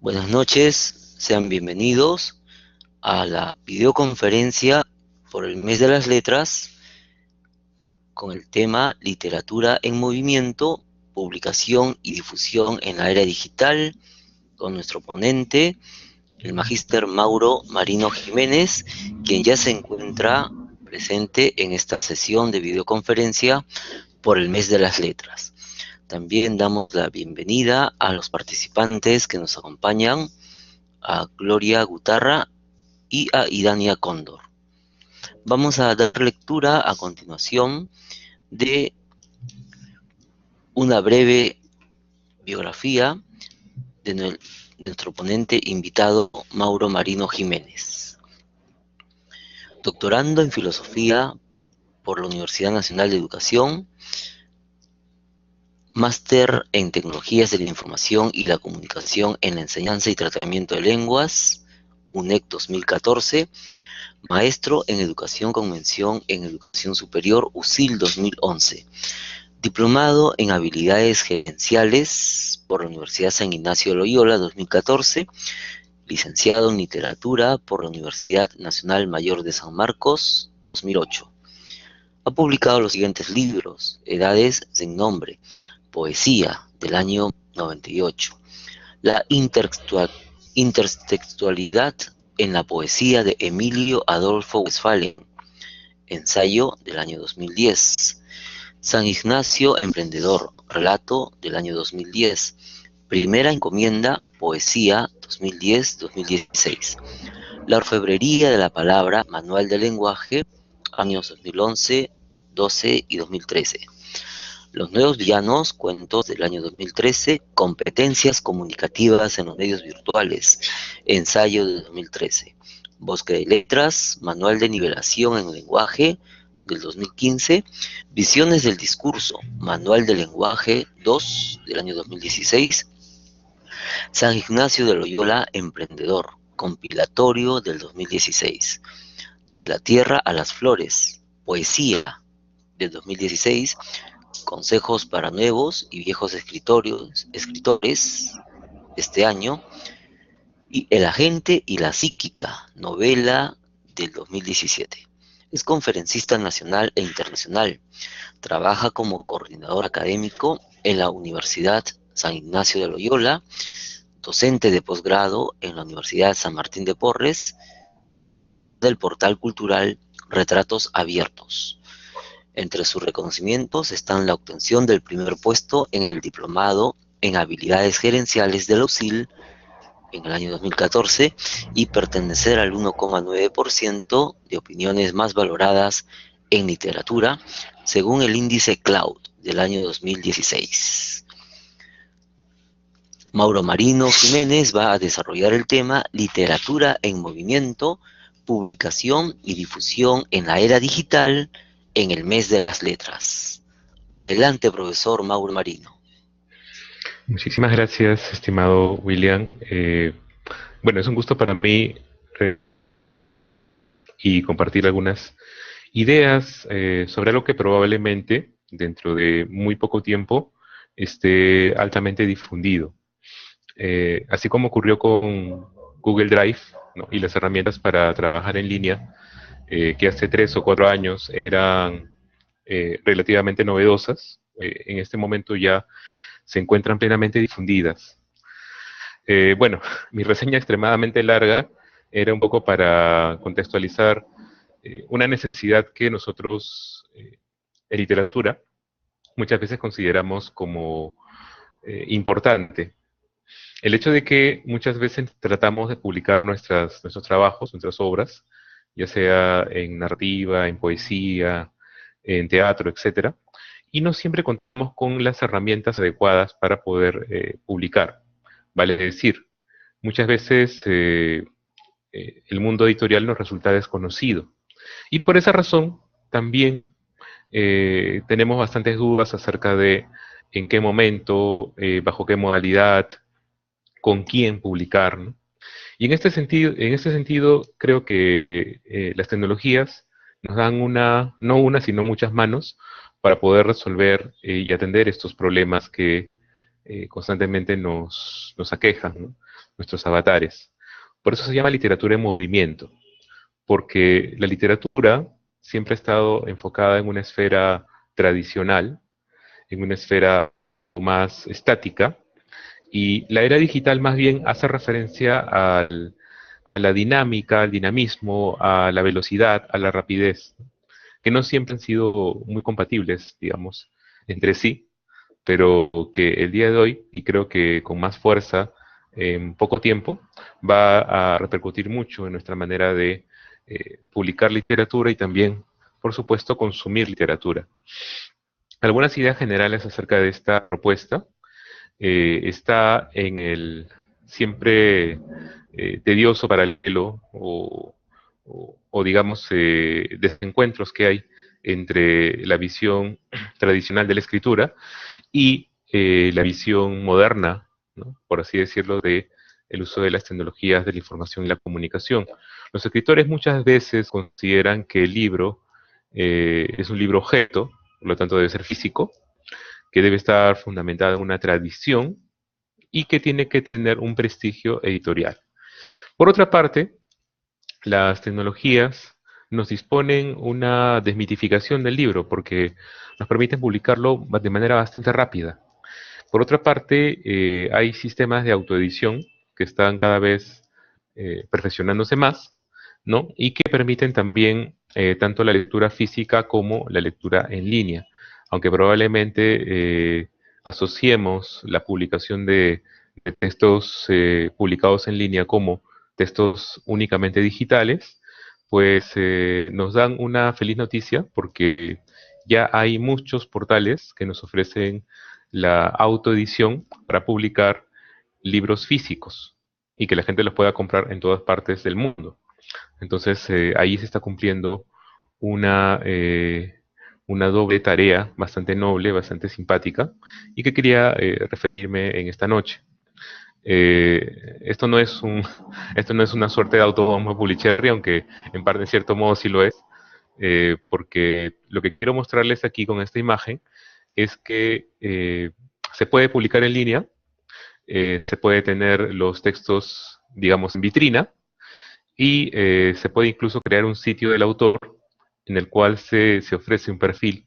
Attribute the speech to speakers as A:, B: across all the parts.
A: Buenas noches, sean bienvenidos a la videoconferencia por el mes de las letras con el tema Literatura en Movimiento, Publicación y Difusión en la Era Digital, con nuestro ponente, el magíster Mauro Marino Jiménez, quien ya se encuentra presente en esta sesión de videoconferencia por el mes de las letras. También damos la bienvenida a los participantes que nos acompañan, a Gloria Gutarra y a Idania Cóndor. Vamos a dar lectura a continuación de una breve biografía de nuestro ponente invitado Mauro Marino Jiménez. Doctorando en Filosofía por la Universidad Nacional de Educación, máster en Tecnologías de la Información y la Comunicación en la Enseñanza y Tratamiento de Lenguas, UNEC 2014, maestro en Educación con mención en Educación Superior, USIL 2011, diplomado en Habilidades Gerenciales por la Universidad San Ignacio de Loyola 2014, licenciado en Literatura por la Universidad Nacional Mayor de San Marcos 2008. Ha publicado los siguientes libros: Edades sin nombre, Poesía del año 98, La intertextualidad en la poesía de Emilio Adolfo Westphalen, ensayo del año 2010, San Ignacio Emprendedor, relato del año 2010, Primera Encomienda, poesía 2010-2016, La orfebrería de la palabra, manual del lenguaje, años 2011, 12 y 2013. Los nuevos villanos, cuentos del año 2013, Competencias comunicativas en los medios virtuales, ensayo de 2013, Bosque de letras, manual de nivelación en el lenguaje del 2015, Visiones del discurso, manual del lenguaje 2 del año 2016, San Ignacio de Loyola, emprendedor, compilatorio del 2016, La tierra a las flores, poesía del 2016, Consejos para nuevos y viejos escritores este año, y El agente y la psíquica, novela del 2017. Es conferencista nacional e internacional. Trabaja como coordinador académico en la Universidad San Ignacio de Loyola, docente de posgrado en la Universidad San Martín de Porres, del portal cultural Retratos Abiertos. Entre sus reconocimientos están la obtención del primer puesto en el diplomado en habilidades gerenciales de la USIL en el año 2014 y pertenecer al 1,9% de opiniones más valoradas en literatura, según el índice Cloud del año 2016. Mauro Marino Jiménez va a desarrollar el tema Literatura en Movimiento, Publicación y Difusión en la Era Digital en el mes de las letras. Adelante, profesor Mauro Marino.
B: Muchísimas gracias, estimado William. Bueno, es un gusto para mí y compartir algunas ideas sobre algo que probablemente dentro de muy poco tiempo esté altamente difundido. Así como ocurrió con Google Drive, ¿no?, y las herramientas para trabajar en línea, que hace 3 o 4 años eran relativamente novedosas, en este momento ya se encuentran plenamente difundidas. Bueno, mi reseña extremadamente larga era un poco para contextualizar una necesidad que nosotros en literatura muchas veces consideramos como importante. El hecho de que muchas veces tratamos de publicar nuestros trabajos, nuestras obras, ya sea en narrativa, en poesía, en teatro, etcétera, y no siempre contamos con las herramientas adecuadas para poder publicar. Vale decir, muchas veces el mundo editorial nos resulta desconocido. Y por esa razón también tenemos bastantes dudas acerca de en qué momento, bajo qué modalidad, con quién publicar, ¿no? Y en este sentido creo que las tecnologías nos dan no una, sino muchas manos para poder resolver y atender estos problemas que constantemente nos aquejan, ¿no? nuestros avatares. Por eso se llama literatura en movimiento, porque la literatura siempre ha estado enfocada en una esfera tradicional, en una esfera más estática, y la era digital más bien hace referencia a la dinámica, al dinamismo, a la velocidad, a la rapidez, que no siempre han sido muy compatibles, digamos, entre sí, pero que el día de hoy, y creo que con más fuerza, en poco tiempo, va a repercutir mucho en nuestra manera de publicar literatura y también, por supuesto, consumir literatura. Algunas ideas generales acerca de esta propuesta está en el siempre tedioso paralelo o digamos, desencuentros que hay entre la visión tradicional de la escritura y la visión moderna, ¿no? Por así decirlo, de el uso de las tecnologías de la información y la comunicación. Los escritores muchas veces consideran que el libro es un libro objeto, por lo tanto debe ser físico, que debe estar fundamentada en una tradición y que tiene que tener un prestigio editorial. Por otra parte, las tecnologías nos disponen una desmitificación del libro porque nos permiten publicarlo de manera bastante rápida. Por otra parte, hay sistemas de autoedición que están cada vez perfeccionándose más, ¿no? Y que permiten también tanto la lectura física como la lectura en línea, aunque probablemente asociemos la publicación de textos publicados en línea como textos únicamente digitales, pues nos dan una feliz noticia porque ya hay muchos portales que nos ofrecen la autoedición para publicar libros físicos y que la gente los pueda comprar en todas partes del mundo. Entonces ahí se está cumpliendo una, eh, una doble tarea bastante noble, bastante simpática y que quería referirme en esta noche. Esto no es esto no es una suerte de autobombo Pulicherry, aunque en parte, en cierto modo, sí lo es, porque lo que quiero mostrarles aquí con esta imagen es que se puede publicar en línea, se puede tener los textos, digamos, en vitrina, y se puede incluso crear un sitio del autor en el cual se ofrece un perfil,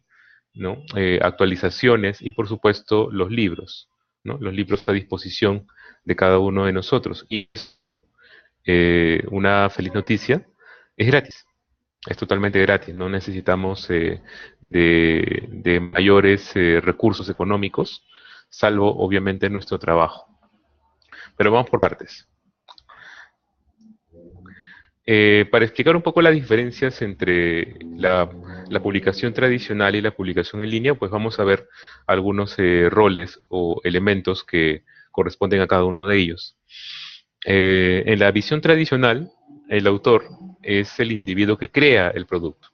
B: ¿no? Actualizaciones y, por supuesto, los libros, ¿no? Los libros a disposición de cada uno de nosotros. Y una feliz noticia, es gratis, es totalmente gratis, no necesitamos de mayores recursos económicos, salvo obviamente nuestro trabajo. Pero vamos por partes. Para explicar un poco las diferencias entre la publicación tradicional y la publicación en línea, pues vamos a ver algunos roles o elementos que corresponden a cada uno de ellos. En la visión tradicional, el autor es el individuo que crea el producto,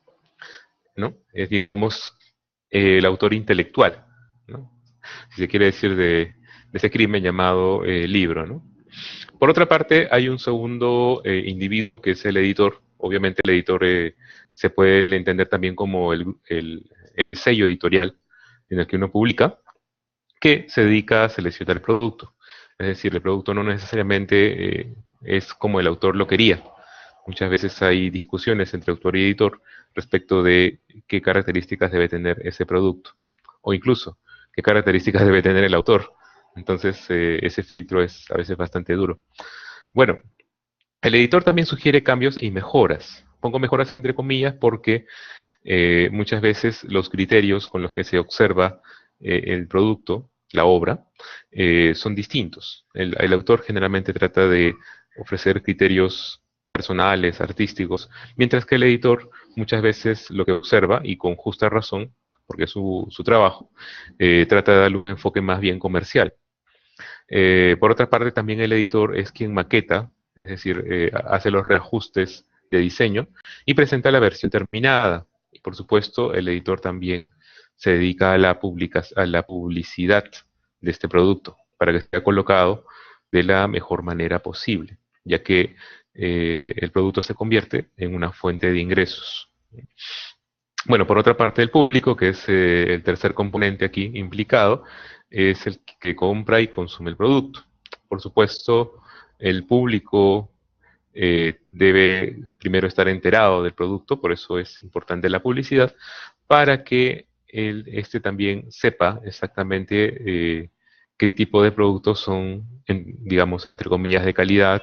B: ¿no? Es, digamos, el autor intelectual, ¿no? Si se quiere decir de ese crimen llamado libro, ¿no? Por otra parte, hay un segundo individuo que es el editor. Obviamente el editor se puede entender también como el sello editorial en el que uno publica, que se dedica a seleccionar el producto. Es decir, el producto no necesariamente es como el autor lo quería. Muchas veces hay discusiones entre autor y editor respecto de qué características debe tener ese producto, o incluso qué características debe tener el autor. Entonces, ese filtro es a veces bastante duro. Bueno, el editor también sugiere cambios y mejoras. Pongo mejoras entre comillas porque muchas veces los criterios con los que se observa el producto, la obra, son distintos. El autor generalmente trata de ofrecer criterios personales, artísticos, mientras que el editor muchas veces lo que observa, y con justa razón, porque es su trabajo, trata de darle un enfoque más bien comercial. Por otra parte, también el editor es quien maqueta, es decir, hace los reajustes de diseño y presenta la versión terminada. Y por supuesto, el editor también se dedica a a la publicidad de este producto para que sea colocado de la mejor manera posible, ya que el producto se convierte en una fuente de ingresos. Bueno, por otra parte, el público, que es el tercer componente aquí implicado, es el que compra y consume el producto. Por supuesto, El público debe primero estar enterado del producto, por eso es importante la publicidad, para que este también sepa exactamente qué tipo de productos son, digamos, entre comillas, de calidad,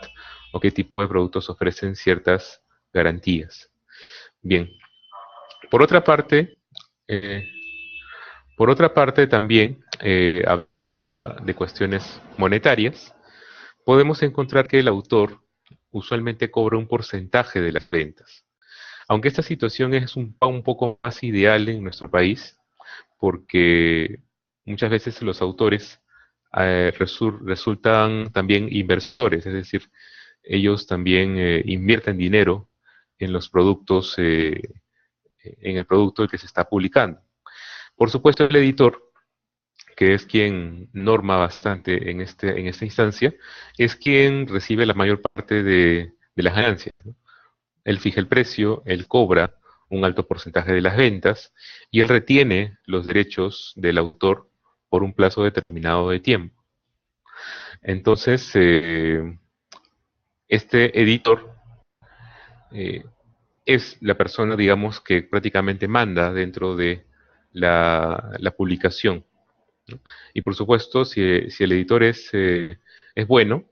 B: o qué tipo de productos ofrecen ciertas garantías. Bien, por otra parte, eh, también, de cuestiones monetarias, podemos encontrar que el autor usualmente cobra un porcentaje de las ventas. Aunque esta situación es un poco más ideal en nuestro país, porque muchas veces los autores resultan también inversores, es decir, ellos también invierten dinero en los productos, en el producto que se está publicando. Por supuesto, el editor, que es quien norma bastante en esta instancia, es quien recibe la mayor parte de las ganancias, ¿no? Él fija el precio, él cobra un alto porcentaje de las ventas y él retiene los derechos del autor por un plazo determinado de tiempo. Entonces, este editor eh, es la persona, digamos, que prácticamente manda dentro de la publicación, ¿no? Y por supuesto, si el editor es bueno,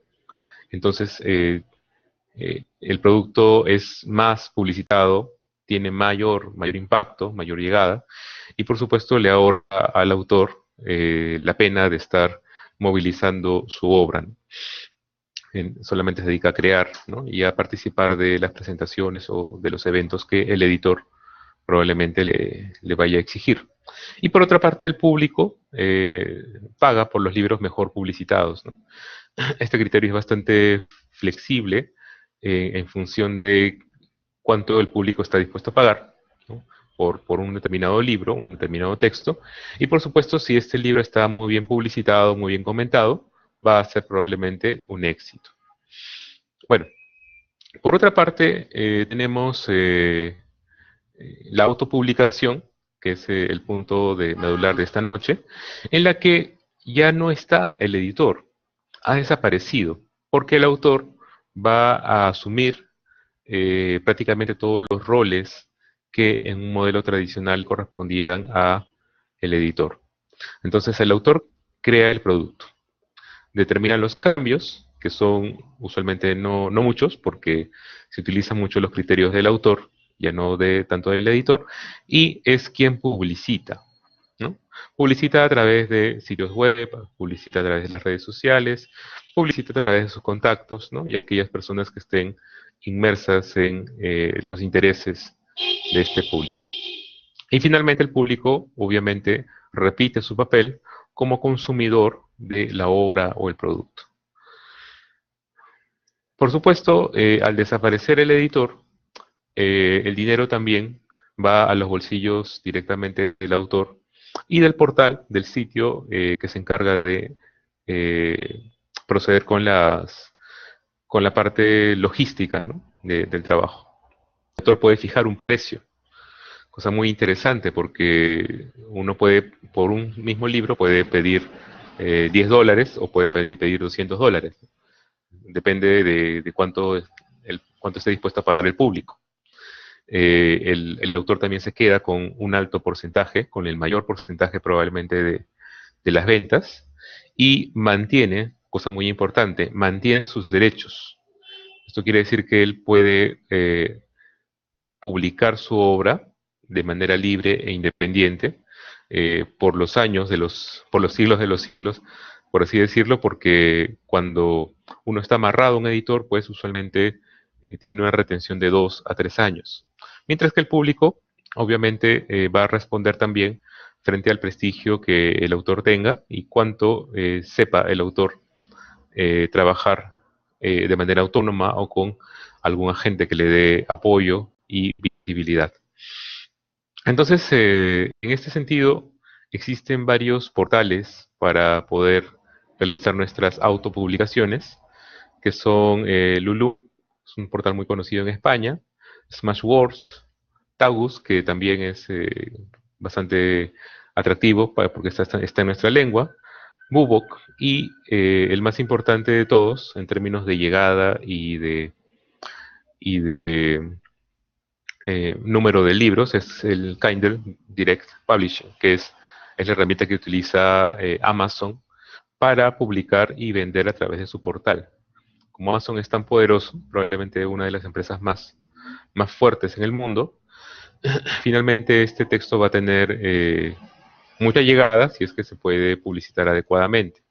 B: entonces el producto es más publicitado, tiene mayor impacto, mayor llegada, y por supuesto le ahorra al autor la pena de estar movilizando su obra, ¿no? Solamente se dedica a crear, ¿no? Y a participar de las presentaciones o de los eventos que el editor probablemente le vaya a exigir. Y por otra parte, el público paga por los libros mejor publicitados, ¿no? Este criterio es bastante flexible en función de cuánto el público está dispuesto a pagar, ¿no? Por un determinado libro, un determinado texto. Y por supuesto, si este libro está muy bien publicitado, muy bien comentado, va a ser probablemente un éxito. Bueno, por otra parte, tenemos la autopublicación, que es el punto medular de esta noche, en la que ya no está el editor, ha desaparecido, porque el autor va a asumir prácticamente todos los roles que en un modelo tradicional correspondían a el editor. Entonces el autor crea el producto, determina los cambios, que son usualmente no muchos, porque se utilizan mucho los criterios del autor, ya no de tanto del editor, y es quien publicita, ¿no? Publicita a través de sitios web, publicita a través de las redes sociales, publicita a través de sus contactos, ¿no? Y aquellas personas que estén inmersas en los intereses de este público. Y finalmente el público, obviamente, repite su papel como consumidor de la obra o el producto. Por supuesto, al desaparecer el editor, el dinero también va a los bolsillos directamente del autor y del portal, del sitio que se encarga de eh, proceder con la parte logística, ¿no? Del trabajo. El autor puede fijar un precio, cosa muy interesante porque uno puede, por un mismo libro, puede pedir $10 o puede pedir $200. Depende de cuánto esté dispuesto a pagar el público. El autor también se queda con un alto porcentaje, con el mayor porcentaje probablemente de las ventas, y mantiene, cosa muy importante, mantiene sus derechos. Esto quiere decir que él puede publicar su obra de manera libre e independiente por los años por los siglos de los siglos, por así decirlo, porque cuando uno está amarrado a un editor, pues usualmente tiene una retención de 2 a 3 años. Mientras que el público, obviamente, va a responder también frente al prestigio que el autor tenga y cuánto sepa el autor trabajar de manera autónoma o con algún agente que le dé apoyo y visibilidad. Entonces, en este sentido, existen varios portales para poder realizar nuestras autopublicaciones, que son Lulu, es un portal muy conocido en España, Smashwords, Tagus, que también es bastante atractivo porque está en nuestra lengua, BUBOC, y el más importante de todos en términos de llegada y de número de libros es el Kindle Direct Publishing, que es la herramienta que utiliza Amazon para publicar y vender a través de su portal. Como Amazon es tan poderoso, probablemente una de las empresas más fuertes en el mundo, finalmente este texto va a tener mucha llegada si es que se puede publicitar adecuadamente.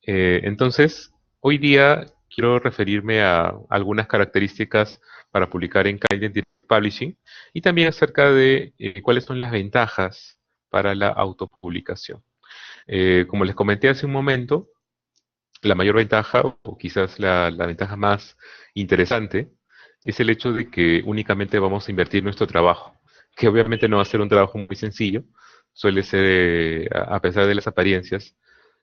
B: Entonces, hoy día quiero referirme a algunas características para publicar en Kindle Direct Publishing y también acerca de cuáles son las ventajas para la autopublicación. Como les comenté hace un momento, la mayor ventaja, o quizás la ventaja más interesante, es el hecho de que únicamente vamos a invertir nuestro trabajo, que obviamente no va a ser un trabajo muy sencillo, suele ser, a pesar de las apariencias,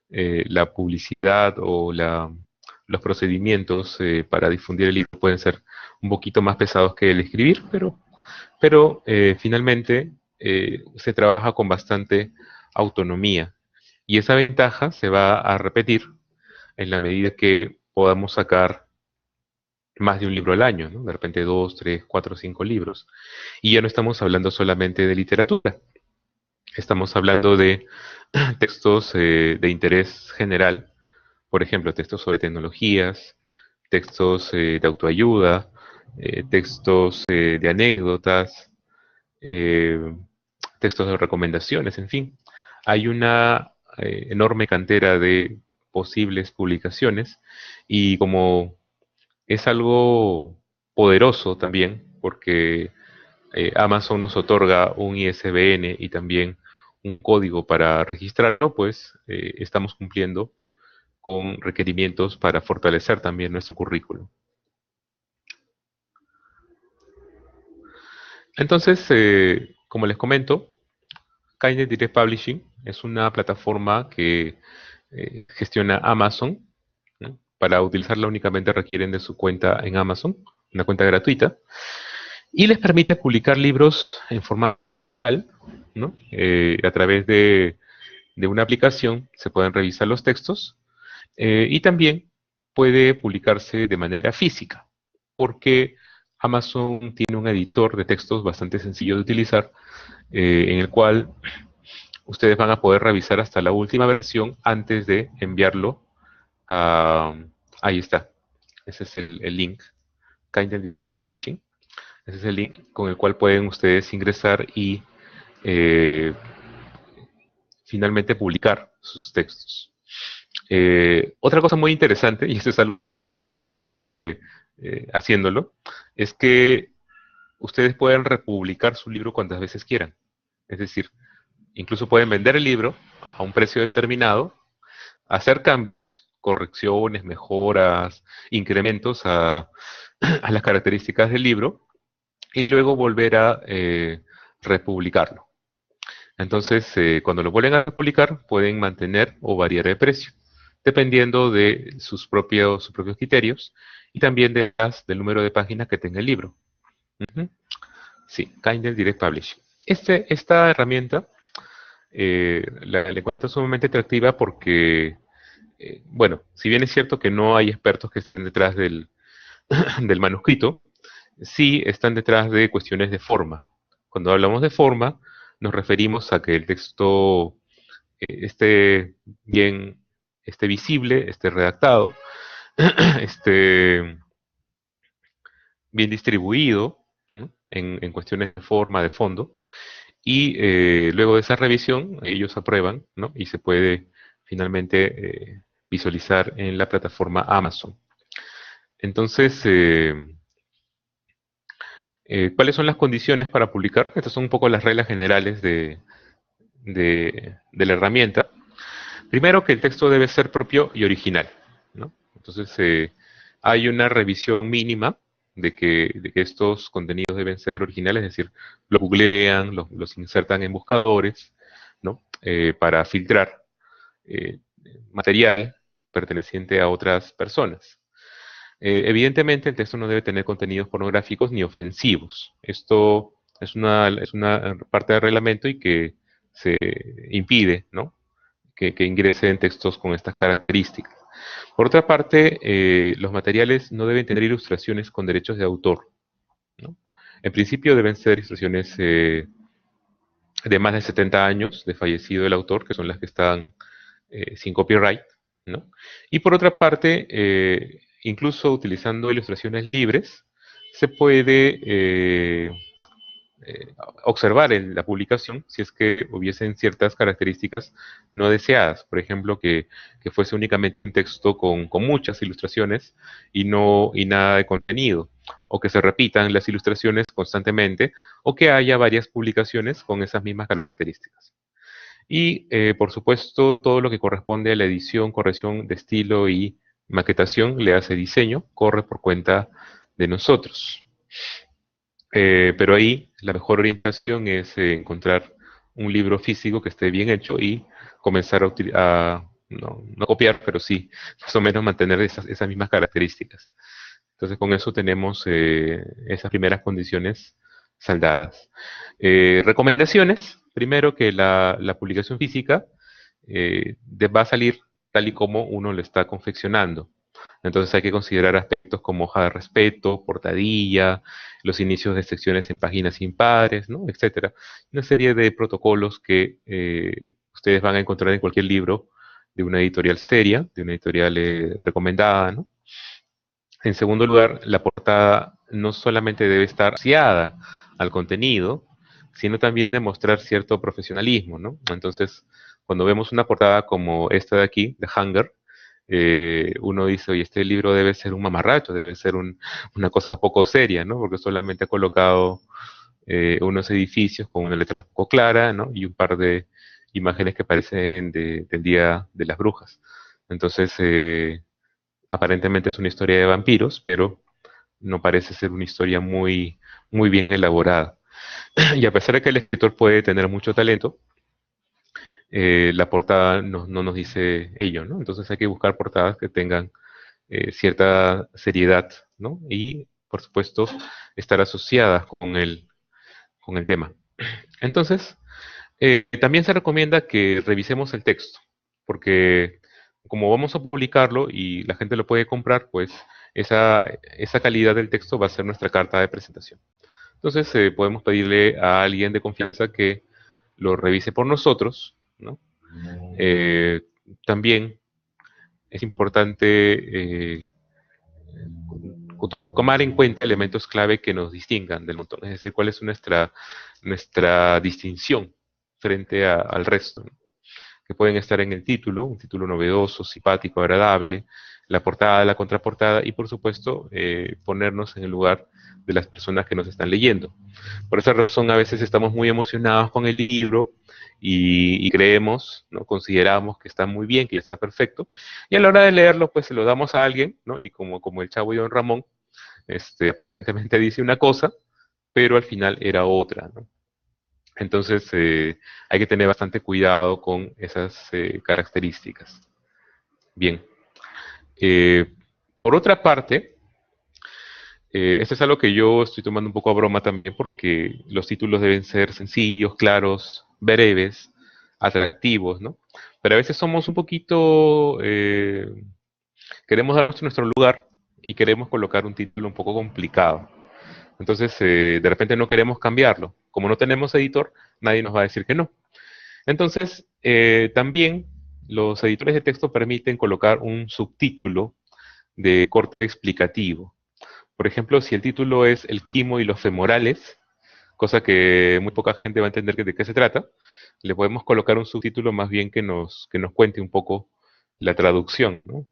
B: la publicidad o los procedimientos para difundir el libro pueden ser un poquito más pesados que el escribir, pero finalmente se trabaja con bastante autonomía. Y esa ventaja se va a repetir en la medida que podamos sacar más de un libro al año, ¿no? De repente 2, 3, 4, 5 libros. Y ya no estamos hablando solamente de literatura, estamos hablando de textos de interés general, por ejemplo, textos sobre tecnologías, textos de autoayuda, textos de anécdotas, eh, textos de recomendaciones, en fin. Hay una enorme cantera de posibles publicaciones y como es algo poderoso también, porque Amazon nos otorga un ISBN y también un código para registrarlo, pues estamos cumpliendo con requerimientos para fortalecer también nuestro currículum. Entonces, como les comento, Kindle Direct Publishing es una plataforma que gestiona Amazon, ¿no? Para utilizarla únicamente requieren de su cuenta en Amazon, una cuenta gratuita, y les permite publicar libros en formato digital, ¿no? A través de una aplicación se pueden revisar los textos y también puede publicarse de manera física, porque Amazon tiene un editor de textos bastante sencillo de utilizar, en el cual ustedes van a poder revisar hasta la última versión antes de enviarlo a... Ahí está. Ese es el link. Kindle. Ese es el link con el cual pueden ustedes ingresar y eh, finalmente publicar sus textos. Otra cosa muy interesante, y esto es algo haciéndolo, es que ustedes pueden republicar su libro cuantas veces quieran. Es decir, incluso pueden vender el libro a un precio determinado, hacer correcciones, mejoras, incrementos a las características del libro y luego volver a republicarlo. Entonces, cuando lo vuelven a publicar, pueden mantener o variar el precio, dependiendo de sus propios criterios y también del número de páginas que tenga el libro. Ujú. Sí, Kindle Direct Publishing. Esta herramienta la encuentro sumamente atractiva porque, bueno, si bien es cierto que no hay expertos que estén detrás del manuscrito, sí están detrás de cuestiones de forma. Cuando hablamos de forma, nos referimos a que el texto esté bien, esté visible, esté redactado, esté bien distribuido, ¿no? En cuestiones de forma, de fondo, y luego de esa revisión ellos aprueban, ¿no? Y se puede finalmente visualizar en la plataforma Amazon. Entonces, ¿cuáles son las condiciones para publicar? Estas son un poco las reglas generales de la herramienta. Primero, que el texto debe ser propio y original, ¿no? Entonces, hay una revisión mínima de que estos contenidos deben ser originales, es decir, lo googlean, los insertan en buscadores, ¿no? Para filtrar material perteneciente a otras personas. Evidentemente, el texto no debe tener contenidos pornográficos ni ofensivos. Esto es una parte del reglamento y que se impide, ¿no? que ingrese en textos con estas características. Por otra parte, los materiales no deben tener ilustraciones con derechos de autor, ¿no? En principio deben ser ilustraciones de más de 70 años de fallecido el autor, que son las que están sin copyright, ¿no? Y por otra parte, incluso utilizando ilustraciones libres, se puede eh, observar en la publicación si es que hubiesen ciertas características no deseadas. Por ejemplo, que fuese únicamente un texto con muchas ilustraciones y nada de contenido, o que se repitan las ilustraciones constantemente, o que haya varias publicaciones con esas mismas características. Y, por supuesto, todo lo que corresponde a la edición, corrección de estilo y maquetación, le hace diseño, corre por cuenta de nosotros. Pero ahí la mejor orientación es encontrar un libro físico que esté bien hecho y comenzar no copiar, pero sí, más o menos mantener esas mismas características. Entonces con eso tenemos esas primeras condiciones saldadas. Recomendaciones. Primero que la publicación física va a salir tal y como uno lo está confeccionando. Entonces hay que considerar aspectos como hoja de respeto, portadilla, los inicios de secciones en páginas impares, ¿no? Etcétera. Una serie de protocolos que ustedes van a encontrar en cualquier libro de una editorial seria, de una editorial recomendada, ¿no? En segundo lugar, la portada no solamente debe estar asociada al contenido, sino también demostrar cierto profesionalismo, ¿no? Entonces, cuando vemos una portada como esta de aquí, de Hunger, uno dice, oye, este libro debe ser un mamarracho, debe ser una cosa poco seria, ¿no? Porque solamente ha colocado unos edificios con una letra poco clara, ¿no? Y un par de imágenes que parecen del Día de las Brujas. Entonces, aparentemente es una historia de vampiros, pero no parece ser una historia muy bien elaborada. Y a pesar de que el escritor puede tener mucho talento, la portada no nos dice ello, ¿no? Entonces hay que buscar portadas que tengan cierta seriedad, ¿no? Y, por supuesto, estar asociadas con el tema. Entonces, también se recomienda que revisemos el texto, porque como vamos a publicarlo y la gente lo puede comprar, pues esa calidad del texto va a ser nuestra carta de presentación. Entonces, podemos pedirle a alguien de confianza que lo revise por nosotros, ¿no? Eh, También es importante tomar en cuenta elementos clave que nos distingan del montón, es decir, cuál es nuestra distinción frente al resto, ¿no? Que pueden estar en el título, un título novedoso, simpático, agradable, la portada, la contraportada y por supuesto ponernos en el lugar de las personas que nos están leyendo. Por esa razón a veces estamos muy emocionados con el libro y creemos, ¿no? Consideramos que está muy bien, que está perfecto, y a la hora de leerlo pues se lo damos a alguien, ¿no? Y como el Chavo y Don Ramón, aparentemente dice una cosa, pero al final era otra, ¿no? Entonces, hay que tener bastante cuidado con esas características. Bien. Eh, por otra parte, esto es algo que yo estoy tomando un poco a broma también porque los títulos deben ser sencillos, claros, breves, atractivos, ¿no? Pero a veces somos un poquito, queremos darnos nuestro lugar y queremos colocar un título un poco complicado. Entonces, de repente no queremos cambiarlo. Como no tenemos editor, nadie nos va a decir que no. Entonces, también los editores de texto permiten colocar un subtítulo de corte explicativo. Por ejemplo, si el título es El quimo y los femorales, cosa que muy poca gente va a entender de qué se trata, le podemos colocar un subtítulo más bien que nos cuente un poco la traducción, ¿no?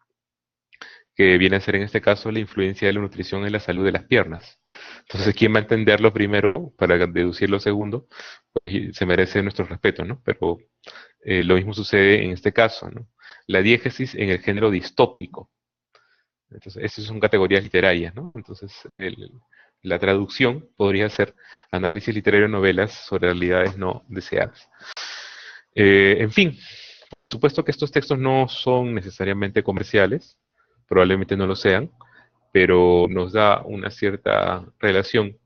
B: Que viene a ser en este caso la influencia de la nutrición en la salud de las piernas. Entonces, ¿quién va a entenderlo primero para deducir lo segundo? Pues, se merece nuestro respeto, ¿no? Pero lo mismo sucede en este caso, ¿no? La diégesis en el género distópico. Entonces, esas son categorías literarias, ¿no? Entonces, la traducción podría ser análisis literario de novelas sobre realidades no deseadas. En fin, por supuesto que estos textos no son necesariamente comerciales, probablemente no lo sean, pero nos da una cierta relación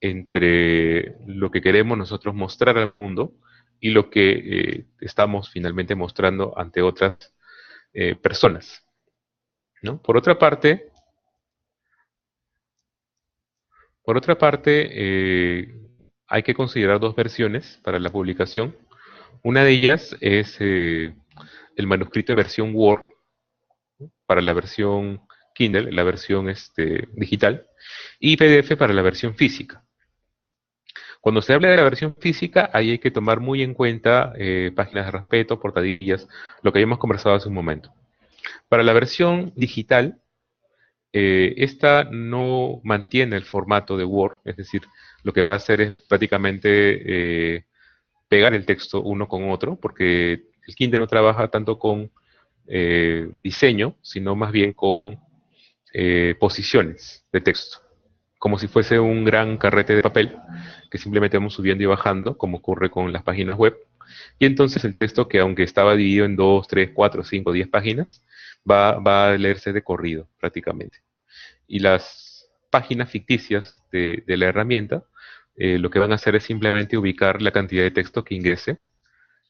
B: entre lo que queremos nosotros mostrar al mundo y lo que estamos finalmente mostrando ante otras personas, ¿no? Hay que considerar dos versiones para la publicación. Una de ellas es el manuscrito de versión Word para la versión Kindle, la versión digital, y PDF para la versión física. Cuando se habla de la versión física, ahí hay que tomar muy en cuenta páginas de respeto, portadillas, lo que habíamos conversado hace un momento. Para la versión digital, esta no mantiene el formato de Word, es decir, lo que va a hacer es prácticamente pegar el texto uno con otro, porque el Kindle no trabaja tanto con diseño, sino más bien con posiciones de texto, como si fuese un gran carrete de papel que simplemente vamos subiendo y bajando, como ocurre con las páginas web. Y entonces el texto, que aunque estaba dividido en 2, 3, 4, 5, 10 páginas, va a leerse de corrido prácticamente. Y las páginas ficticias de la herramienta, lo que van a hacer es simplemente ubicar la cantidad de texto que ingrese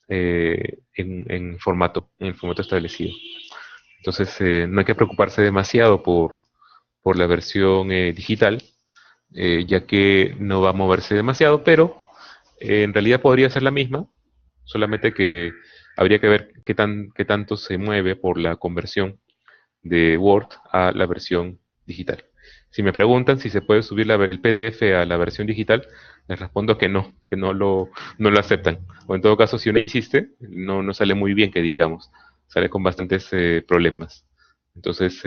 B: en el formato establecido. Entonces, no hay que preocuparse demasiado por la versión digital, ya que no va a moverse demasiado, pero en realidad podría ser la misma, solamente que habría que ver qué tanto se mueve por la conversión de Word a la versión digital. Si me preguntan si se puede subir el PDF a la versión digital, les respondo que no lo aceptan. O en todo caso, si uno insiste, no sale muy bien, que digamos, sale con bastantes problemas. Entonces,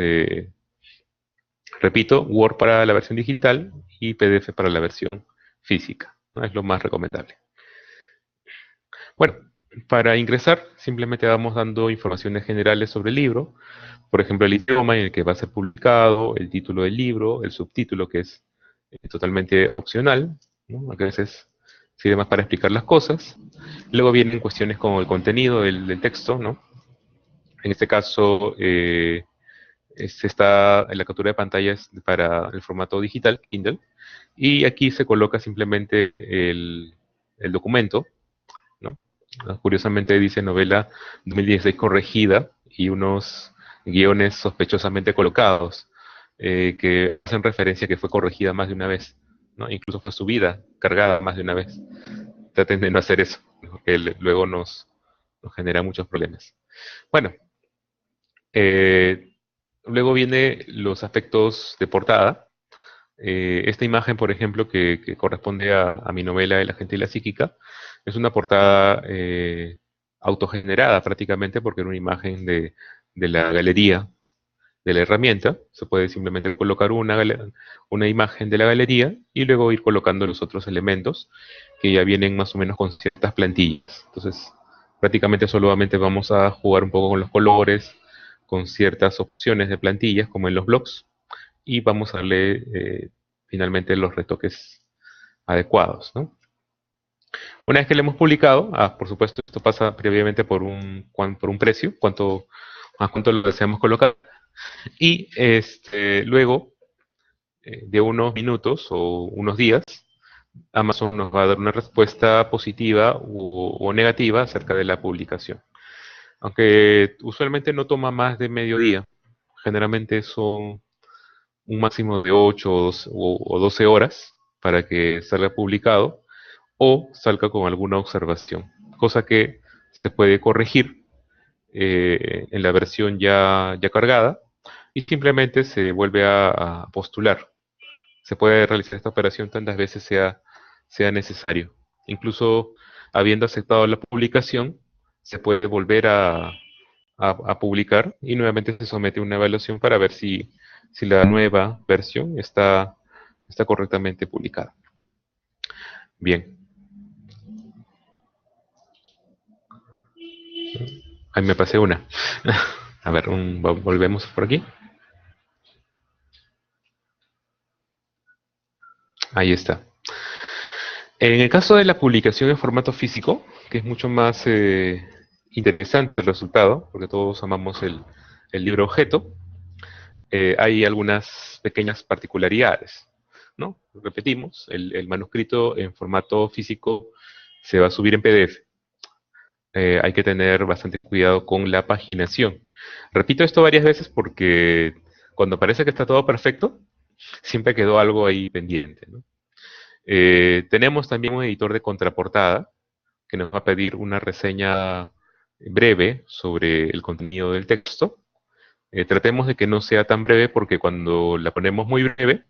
B: repito, Word para la versión digital y PDF para la versión física, ¿no? Es lo más recomendable. Bueno, para ingresar, simplemente vamos dando informaciones generales sobre el libro, por ejemplo, el idioma en el que va a ser publicado, el título del libro, el subtítulo, que es totalmente opcional, ¿no? A veces sirve más para explicar las cosas. Luego vienen cuestiones como el contenido del texto, ¿no? En este caso, está en la captura de pantallas para el formato digital, Kindle, y aquí se coloca simplemente el documento, ¿no? Curiosamente dice novela 2016 corregida y unos guiones sospechosamente colocados que hacen referencia a que fue corregida más de una vez, ¿no? Incluso fue subida, cargada más de una vez. Traten de no hacer eso, porque luego nos genera muchos problemas. Bueno, eh, luego viene los aspectos de portada. Esta imagen, por ejemplo, que corresponde a mi novela El agente y la psíquica, es una portada autogenerada prácticamente porque era una imagen de la galería de la herramienta. Se puede simplemente colocar una imagen de la galería y luego ir colocando los otros elementos que ya vienen más o menos con ciertas plantillas. Entonces, prácticamente solamente vamos a jugar un poco con los colores, con ciertas opciones de plantillas como en los blogs y vamos a darle finalmente los retoques adecuados, ¿no? Una vez que lo hemos publicado, por supuesto, esto pasa previamente por un precio, a cuánto lo deseamos colocar, y luego de unos minutos o unos días, Amazon nos va a dar una respuesta positiva o negativa acerca de la publicación. Aunque usualmente no toma más de medio día, generalmente son un máximo de 8 o 12 horas para que salga publicado o salga con alguna observación, cosa que se puede corregir en la versión ya cargada y simplemente se vuelve a postular. Se puede realizar esta operación tantas veces sea necesario. Incluso habiendo aceptado la publicación, se puede volver a publicar y nuevamente se somete a una evaluación para ver si la nueva versión está correctamente publicada. Bien. Ahí me pasé una. A ver, volvemos por aquí. Ahí está. En el caso de la publicación en formato físico, que es mucho más interesante el resultado, porque todos amamos el libro objeto, hay algunas pequeñas particularidades, ¿no? Repetimos, el manuscrito en formato físico se va a subir en PDF. hay que tener bastante cuidado con la paginación. Repito esto varias veces porque cuando parece que está todo perfecto, siempre quedó algo ahí pendiente, ¿no? Tenemos también un editor de contraportada que nos va a pedir una reseña breve sobre el contenido del texto. Tratemos de que no sea tan breve porque cuando la ponemos muy breve,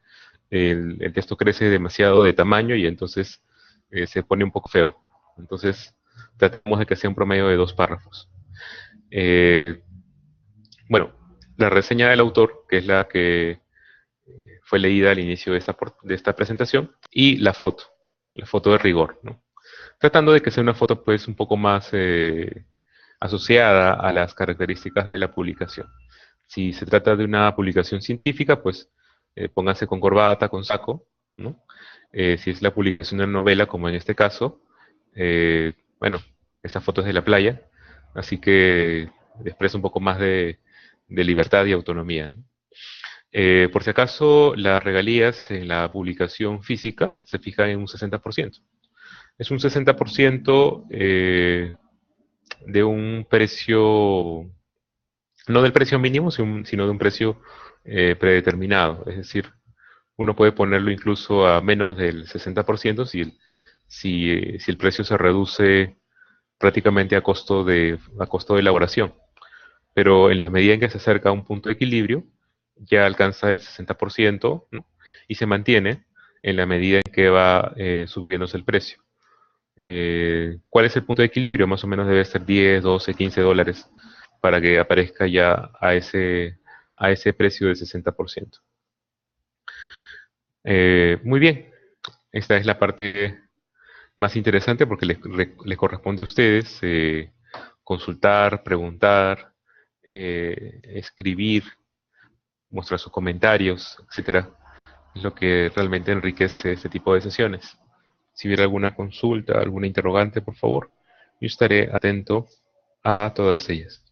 B: el texto crece demasiado de tamaño y entonces se pone un poco feo. Entonces, tratemos de que sea un promedio de 2 párrafos. Eh, bueno, la reseña del autor, que es la que fue leída al inicio de esta presentación, y la foto de rigor, ¿no? Tratando de que sea una foto pues un poco más asociada a las características de la publicación. Si se trata de una publicación científica, pues pónganse con corbata, con saco, ¿no? Si es la publicación de una novela, como en este caso, bueno, esta foto es de la playa, así que expresa un poco más de libertad y autonomía, ¿no? Por si acaso, las regalías en la publicación física se fijan en un 60%. Es un 60% de un precio, no del precio mínimo, sino de un precio predeterminado. Es decir, uno puede ponerlo incluso a menos del 60% si el precio se reduce prácticamente a costo de elaboración. Pero en la medida en que se acerca a un punto de equilibrio, ya alcanza el 60%, ¿no? Y se mantiene en la medida en que va subiéndose el precio. ¿Cuál es el punto de equilibrio? Más o menos debe ser 10, 12, 15 dólares para que aparezca ya a ese precio del 60%. Muy bien, esta es la parte más interesante porque les corresponde a ustedes consultar, preguntar, escribir, mostrar sus comentarios, etcétera. Es lo que realmente enriquece este tipo de sesiones. Si hubiera alguna consulta, alguna interrogante, por favor, yo estaré atento a todas ellas.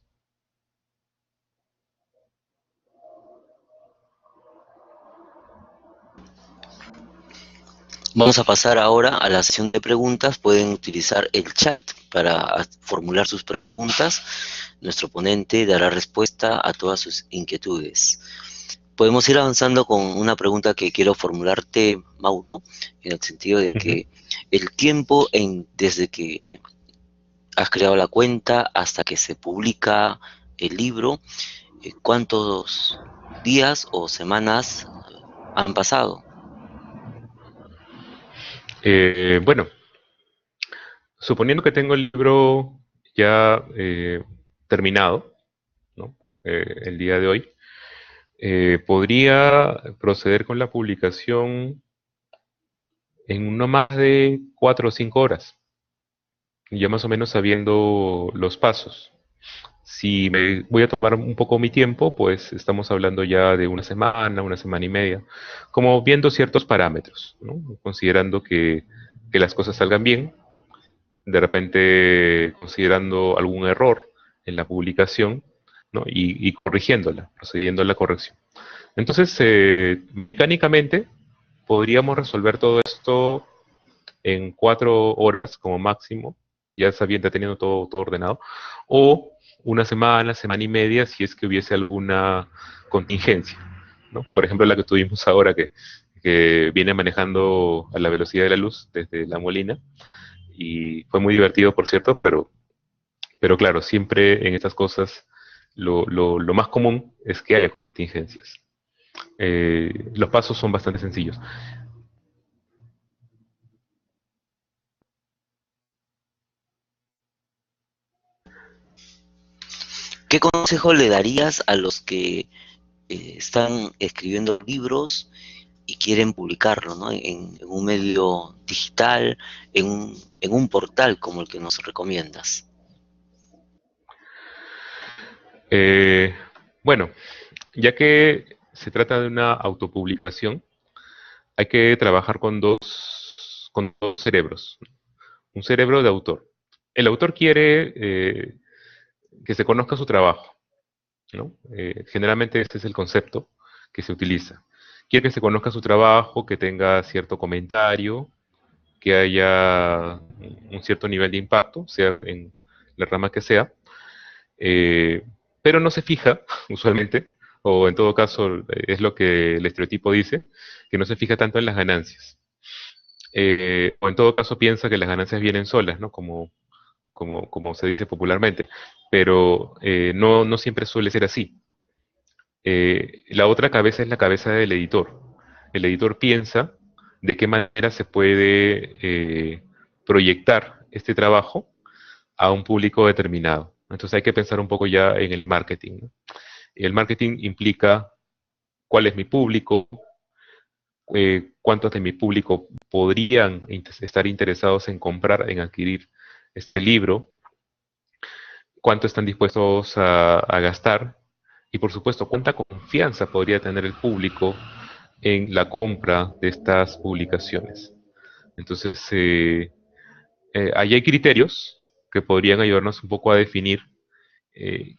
A: Vamos a pasar ahora a la sesión de preguntas. Pueden utilizar el chat para formular sus preguntas. Nuestro ponente dará respuesta a todas sus inquietudes. Podemos ir avanzando con una pregunta que quiero formularte, Mauro, en el sentido de que el tiempo desde que has creado la cuenta hasta que se publica el libro, ¿cuántos días o semanas han pasado?
B: Bueno, suponiendo que tengo el libro ya terminado, ¿no? El día de hoy, podría proceder con la publicación en no más de 4 o 5 horas, ya más o menos sabiendo los pasos. Si me voy a tomar un poco mi tiempo, pues estamos hablando ya de una semana y media, como viendo ciertos parámetros, ¿no? Considerando que las cosas salgan bien, de repente considerando algún error en la publicación, ¿no? Y corrigiéndola, procediendo a la corrección. Entonces, mecánicamente, podríamos resolver todo esto en 4 horas como máximo, ya sabiendo, teniendo todo ordenado, o una semana, semana y media, si es que hubiese alguna contingencia, ¿no? Por ejemplo, la que tuvimos ahora, que viene manejando a la velocidad de la luz desde La Molina, y fue muy divertido, por cierto, pero claro, siempre en estas cosas lo más común es que haya contingencias. Los pasos son bastante sencillos.
A: ¿Qué consejo le darías a los que están escribiendo libros y quieren publicarlo, ¿no? En un medio digital, en un portal como el que nos recomiendas?
B: Eh, bueno, ya que se trata de una autopublicación, hay que trabajar con dos cerebros. Un cerebro de autor. El autor quiere que se conozca su trabajo, ¿no? Generalmente este es el concepto que se utiliza. Quiere que se conozca su trabajo, que tenga cierto comentario, que haya un cierto nivel de impacto, sea en la rama que sea, eh, pero no se fija, usualmente, o en todo caso es lo que el estereotipo dice, que no se fija tanto en las ganancias. O en todo caso piensa que las ganancias vienen solas, ¿no? Como se dice popularmente, pero no siempre suele ser así. La otra cabeza es la cabeza del editor. El editor piensa de qué manera se puede proyectar este trabajo a un público determinado. Entonces hay que pensar un poco ya en el marketing, ¿no? El marketing implica cuál es mi público, cuántos de mi público podrían estar interesados en comprar, en adquirir este libro, cuánto están dispuestos a gastar y por supuesto cuánta confianza podría tener el público en la compra de estas publicaciones. Entonces, ahí hay criterios que podrían ayudarnos un poco a definir eh,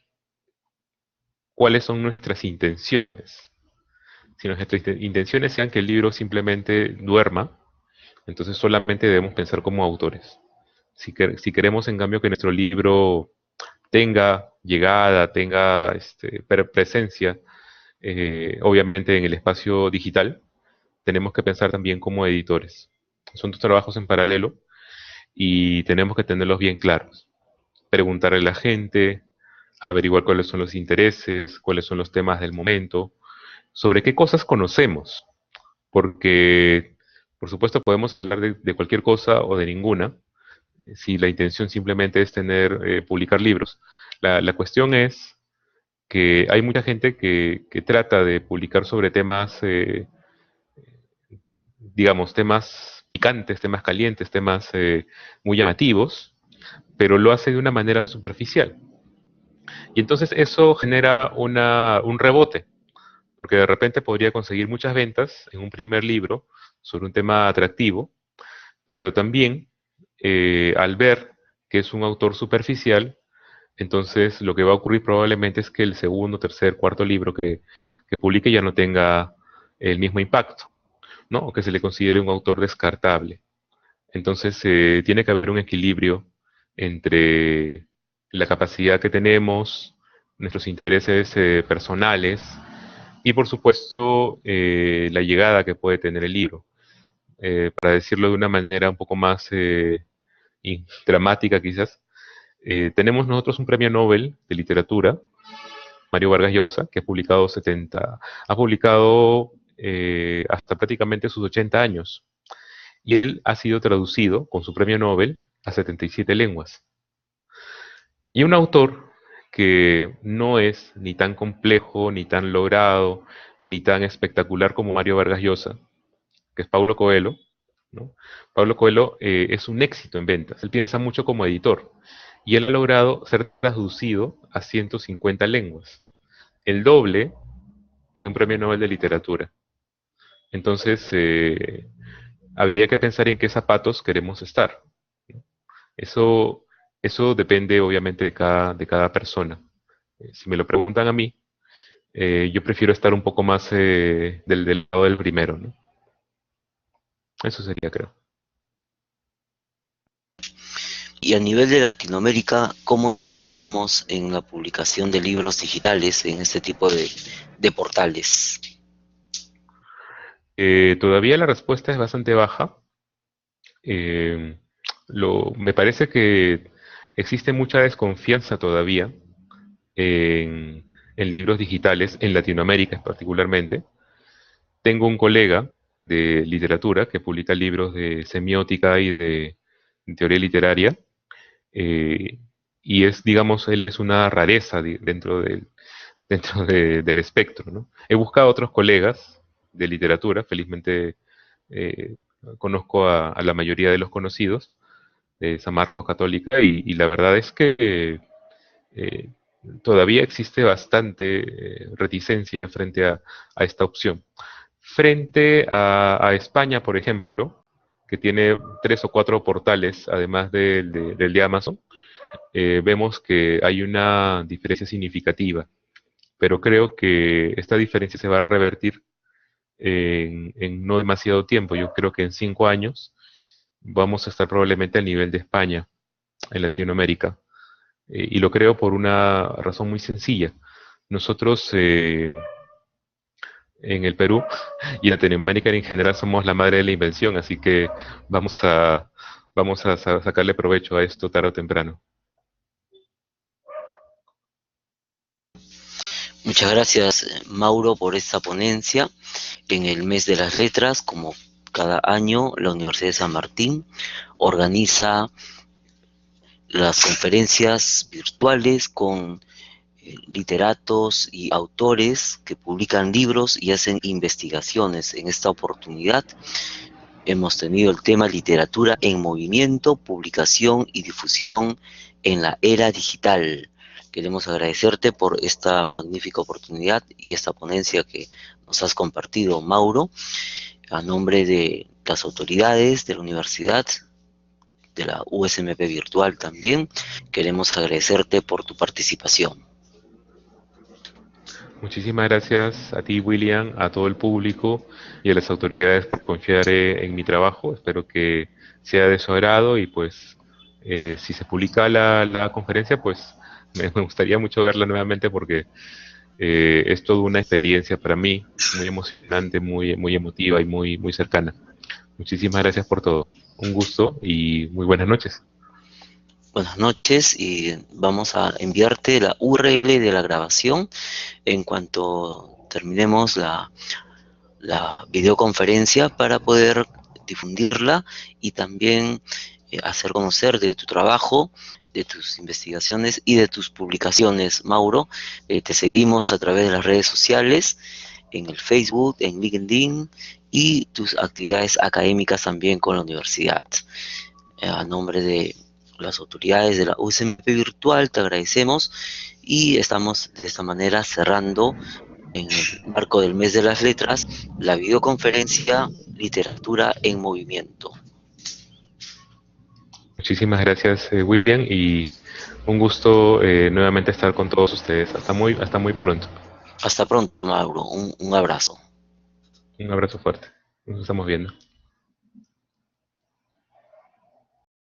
B: cuáles son nuestras intenciones. Si nuestras intenciones sean que el libro simplemente duerma, entonces solamente debemos pensar como autores. Si queremos, en cambio, que nuestro libro tenga llegada, tenga presencia, obviamente en el espacio digital, tenemos que pensar también como editores. Son dos trabajos en paralelo y tenemos que tenerlos bien claros. Preguntarle a la gente, averiguar cuáles son los intereses, cuáles son los temas del momento, sobre qué cosas conocemos, porque por supuesto podemos hablar de cualquier cosa o de ninguna, si la intención simplemente es publicar libros. La cuestión es que hay mucha gente que trata de publicar sobre temas, digamos, temas picantes, temas calientes, temas muy llamativos, pero lo hace de una manera superficial. Y entonces eso genera un rebote, porque de repente podría conseguir muchas ventas en un primer libro sobre un tema atractivo, pero también al ver que es un autor superficial, entonces lo que va a ocurrir probablemente es que el segundo, tercer, cuarto libro que publique ya no tenga el mismo impacto, ¿no? O que se le considere un autor descartable. Entonces tiene que haber un equilibrio entre la capacidad que tenemos, nuestros intereses personales y por supuesto la llegada que puede tener el libro. Para decirlo de una manera un poco más dramática quizás, tenemos nosotros un premio Nobel de literatura, Mario Vargas Llosa, que ha publicado hasta prácticamente sus 80 años. Y él ha sido traducido con su premio Nobel a 77 lenguas. Y un autor que no es ni tan complejo, ni tan logrado, ni tan espectacular como Mario Vargas Llosa, que es Paulo Coelho, ¿no? Paulo Coelho es un éxito en ventas. Él piensa mucho como editor. Y él ha logrado ser traducido a 150 lenguas. El doble de un premio Nobel de literatura. Entonces, habría que pensar en qué zapatos queremos estar, ¿no? Eso, eso depende obviamente de cada persona. Si me lo preguntan a mí, yo prefiero estar un poco más del lado del primero, ¿no? Eso sería, creo.
A: Y a nivel de Latinoamérica, ¿cómo vamos en la publicación de libros digitales en este tipo de portales?
B: Todavía la respuesta es bastante baja. Eh, Me parece que existe mucha desconfianza todavía en libros digitales, en Latinoamérica particularmente. Tengo un colega de literatura que publica libros de semiótica y de teoría literaria, eh, y digamos, él es una rareza dentro del espectro, ¿no? He buscado otros colegas de literatura, felizmente eh, conozco a la mayoría de los conocidos de San Marcos Católica, y la verdad es que eh, todavía existe bastante reticencia frente a esta opción. Frente a España, por ejemplo, que tiene 3 o 4 portales, además del de Amazon, vemos que hay una diferencia significativa, pero creo que esta diferencia se va a revertir en no demasiado tiempo. Yo creo que en 5 años vamos a estar probablemente al nivel de España en Latinoamérica. Y lo creo por una razón muy sencilla. Nosotros en el Perú y en Latinoamérica en general somos la madre de la invención, así que vamos a, vamos a sacarle provecho a esto tarde o temprano.
A: Muchas gracias, Mauro, por esta ponencia en el mes de las letras. Como cada año, la Universidad de San Martín organiza las conferencias virtuales con literatos y autores que publican libros y hacen investigaciones. En esta oportunidad hemos tenido el tema literatura en movimiento, publicación y difusión en la era digital. Queremos agradecerte por esta magnífica oportunidad y esta ponencia que nos has compartido, Mauro, a nombre de las autoridades de la universidad, de la USMP Virtual también. Queremos agradecerte por tu participación.
B: Muchísimas gracias a ti, William, a todo el público y a las autoridades por confiar en mi trabajo. Espero que sea de su agrado y pues si se publica la conferencia, pues me gustaría mucho verla nuevamente porque es toda una experiencia para mí, muy emocionante, muy emotiva y muy cercana. Muchísimas gracias por todo. Un gusto y muy buenas noches.
A: Buenas noches y vamos a enviarte la URL de la grabación en cuanto terminemos la videoconferencia para poder difundirla y también hacer conocer de tu trabajo, de tus investigaciones y de tus publicaciones, Mauro. Te seguimos a través de las redes sociales, en el Facebook, en LinkedIn y tus actividades académicas también con la universidad. A nombre de las autoridades de la USMP Virtual te agradecemos y estamos de esta manera cerrando en el marco del mes de las letras la videoconferencia Literatura en Movimiento.
B: Muchísimas gracias, William, y un gusto nuevamente estar con todos ustedes. Hasta muy pronto.
A: Hasta pronto, Mauro. Un abrazo.
B: Un abrazo fuerte. Nos estamos viendo.